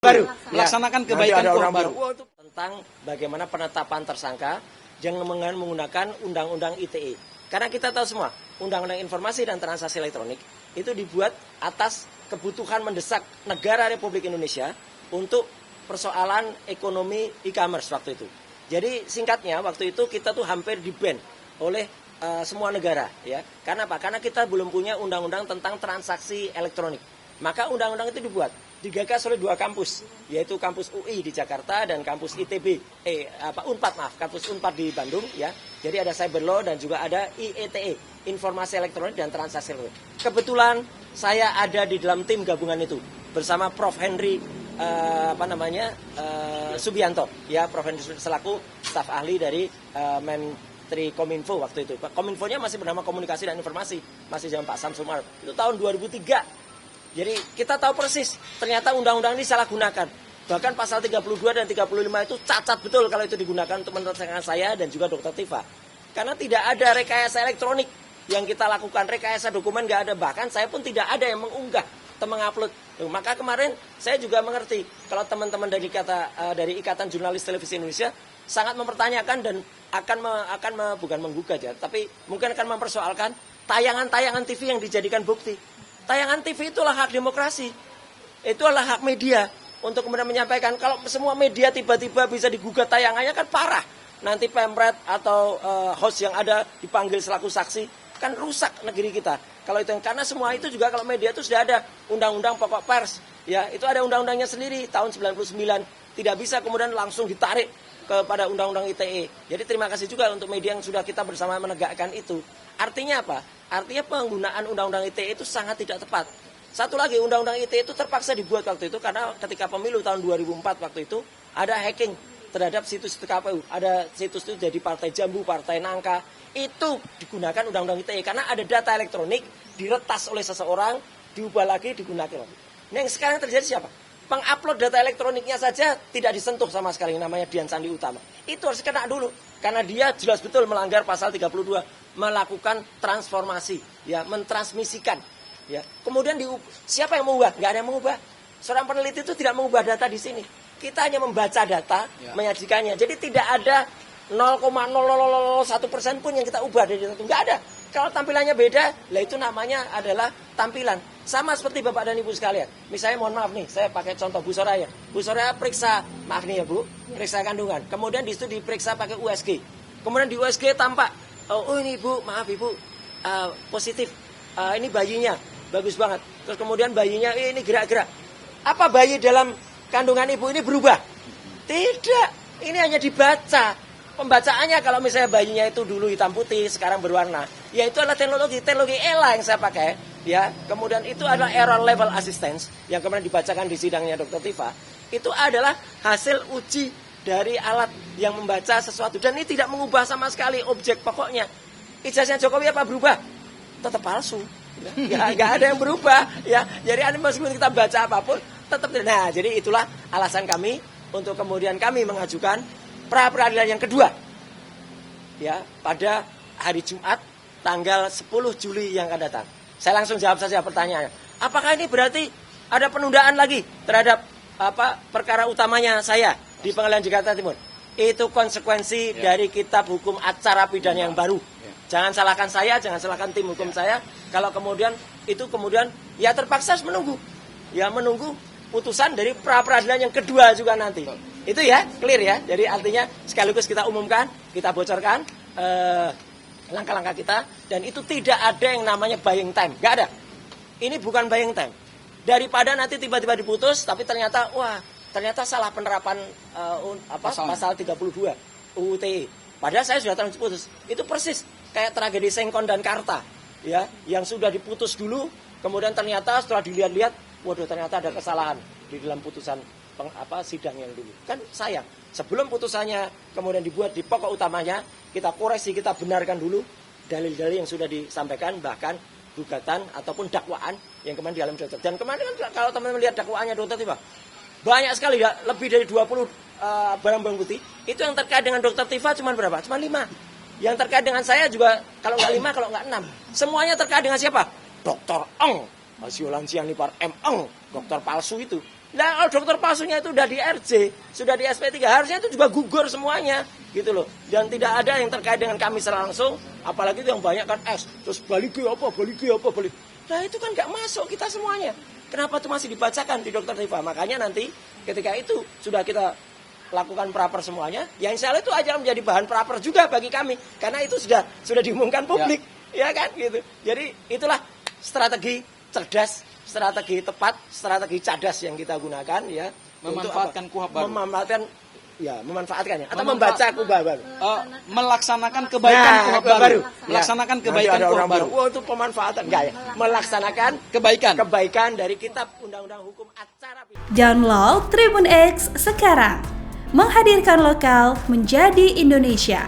baru melaksanakan kebaikan orang baru. Tentang bagaimana penetapan tersangka yang menggunakan undang-undang ITE. Karena kita tahu semua, undang-undang informasi dan transaksi elektronik itu dibuat atas kebutuhan mendesak negara Republik Indonesia untuk persoalan ekonomi e-commerce waktu itu. Jadi singkatnya waktu itu kita tuh hampir di-ban oleh semua negara, ya. Karena apa? Karena kita belum punya undang-undang tentang transaksi elektronik. Maka undang-undang itu digagas oleh dua kampus, yaitu kampus UI di Jakarta dan kampus ITB, kampus Unpad di Bandung, ya. Jadi ada Cyber Law dan juga ada IETE, Informasi Elektronik dan Transaksi Elektronik. Kebetulan saya ada di dalam tim gabungan itu bersama Prof Henry Subianto, ya, Prof Henry selaku staf ahli dari Menteri Kominfo waktu itu. Kominfonya masih bernama Komunikasi dan Informasi, masih zaman Pak Samsumar. Itu tahun 2003. Jadi kita tahu persis, ternyata undang-undang ini salah gunakan. Bahkan pasal 32 dan 35 itu cacat betul kalau itu digunakan untuk menentukan saya dan juga Dr. Tifa. Karena tidak ada rekayasa elektronik yang kita lakukan, rekayasa dokumen nggak ada. Bahkan saya pun tidak ada yang mengunggah atau mengupload. Maka kemarin saya juga mengerti kalau teman-teman dari Ikatan Jurnalis Televisi Indonesia sangat mempertanyakan dan bukan menggugat ya, tapi mungkin akan mempersoalkan tayangan-tayangan TV yang dijadikan bukti. Tayangan TV itulah hak demokrasi, itulah hak media untuk kemudian menyampaikan. Kalau semua media tiba-tiba bisa digugat tayangannya kan parah. Nanti pemret atau host yang ada dipanggil selaku saksi, kan rusak negeri kita. Kalau itu karena semua itu juga kalau media itu sudah ada undang-undang pokok pers, ya itu ada undang-undangnya sendiri tahun 99, tidak bisa kemudian langsung ditarik kepada undang-undang ITE. Jadi terima kasih juga untuk media yang sudah kita bersama menegakkan itu. Artinya apa? Artinya penggunaan undang-undang ITE itu sangat tidak tepat. Satu lagi, undang-undang ITE itu terpaksa dibuat waktu itu karena ketika pemilu tahun 2004 waktu itu ada hacking terhadap situs KPU. Ada situs itu jadi Partai Jambu, Partai Nangka. Itu digunakan undang-undang ITE karena ada data elektronik diretas oleh seseorang, diubah lagi, digunakan lagi. Nah yang sekarang terjadi siapa? Pengupload data elektroniknya saja tidak disentuh sama sekali, namanya Dian Sandi Utama. Itu harus kena dulu karena dia jelas betul melanggar pasal 32, melakukan transformasi, ya, mentransmisikan, ya. Kemudian siapa yang mengubah? Nggak ada yang mengubah. Seorang peneliti itu tidak mengubah data di sini. Kita hanya membaca data, ya, menyajikannya. Jadi tidak ada 0,0001% pun yang kita ubah dari data itu. Nggak ada. Kalau tampilannya beda, lah itu namanya adalah tampilan. Sama seperti Bapak dan Ibu sekalian. Misalnya mohon maaf nih, saya pakai contoh Bu Soraya. Bu Soraya periksa, maaf nih ya Bu, periksa kandungan. Kemudian di situ diperiksa pakai USG. Kemudian di USG tampak, oh ini Ibu, maaf Ibu, positif. Ini bayinya, bagus banget. Terus kemudian bayinya, ini gerak-gerak. Apa bayi dalam kandungan Ibu ini berubah? Tidak, ini hanya dibaca. Pembacaannya kalau misalnya bayinya itu dulu hitam putih, sekarang berwarna, ya itu adalah teknologi ELA yang saya pakai, ya. Kemudian itu adalah error level assistance yang kemudian dibacakan di sidangnya Dr. Tifa. Itu adalah hasil uji dari alat yang membaca sesuatu dan ini tidak mengubah sama sekali objek pokoknya. Ijazahnya Jokowi apa berubah? Tetap palsu. Ya, nggak ada yang berubah, ya. Jadi meskipun kita baca apapun, tetap. Nah, jadi itulah alasan kami untuk kemudian kami mengajukan pra peradilan yang kedua, ya, pada hari Jumat tanggal 10 Juli yang akan datang. Saya langsung jawab saja pertanyaannya. Apakah ini berarti ada penundaan lagi terhadap perkara utamanya saya di Pengadilan Jakarta Timur? Itu konsekuensi dari kitab hukum acara pidana yang baru. Jangan salahkan saya, jangan salahkan tim hukum saya. Kalau kemudian ya terpaksa harus menunggu. Ya menunggu putusan dari pra peradilan yang kedua juga nanti. Itu ya, clear ya. Jadi artinya sekaligus kita umumkan, kita bocorkan langkah-langkah kita. Dan itu tidak ada yang namanya buying time. Nggak ada. Ini bukan buying time. Daripada nanti tiba-tiba diputus, tapi ternyata salah penerapan pasal 32 UU ITE. Padahal saya sudah terputus. Itu persis kayak tragedi Sengkon dan Karta, ya, yang sudah diputus dulu, kemudian ternyata setelah dilihat-lihat, waduh ternyata ada kesalahan di dalam putusan sidang yang dulu. Kan sayang. Sebelum putusannya kemudian dibuat di pokok utamanya, kita koreksi, kita benarkan dulu dalil-dalil yang sudah disampaikan, bahkan gugatan ataupun dakwaan yang kemarin di alam dokter. Dan kemarin kan kalau teman-teman lihat dakwaannya Dr. Tifa, banyak sekali, ya, lebih dari 20 barang-barang bukti. Itu yang terkait dengan Dr. Tifa cuma berapa? Cuma 5. Yang terkait dengan saya juga kalau nggak 5, kalau nggak 6. Semuanya terkait dengan siapa? Dr. Eng, Siolan Sianipar M. Eng, dokter palsu itu. Nah, kalau dokter palsunya itu udah di RJ, sudah di SP3, harusnya itu juga gugur semuanya, gitu loh. Dan tidak ada yang terkait dengan kami secara langsung, apalagi itu yang banyak kan S, terus balik. Nah, itu kan nggak masuk kita semuanya. Kenapa itu masih dibacakan di Dokter Tifa? Makanya nanti ketika itu sudah kita lakukan praper semuanya, yang insya Allah itu aja menjadi bahan praper juga bagi kami, karena itu sudah diumumkan publik, ya kan, gitu. Jadi itulah strategi cerdas, strategi tepat, strategi cadas yang kita gunakan ya, memanfaatkan KUHP baru. Memanfaatkannya atau membaca KUHP baru. Melaksanakan kebaikan KUHP baru. Melaksanakan kebaikan KUHP baru. Itu pemanfaatan enggak ya? Melaksanakan kebaikan dari kitab Undang-Undang Hukum Acara. Download Tribun X sekarang. Menghadirkan lokal menjadi Indonesia.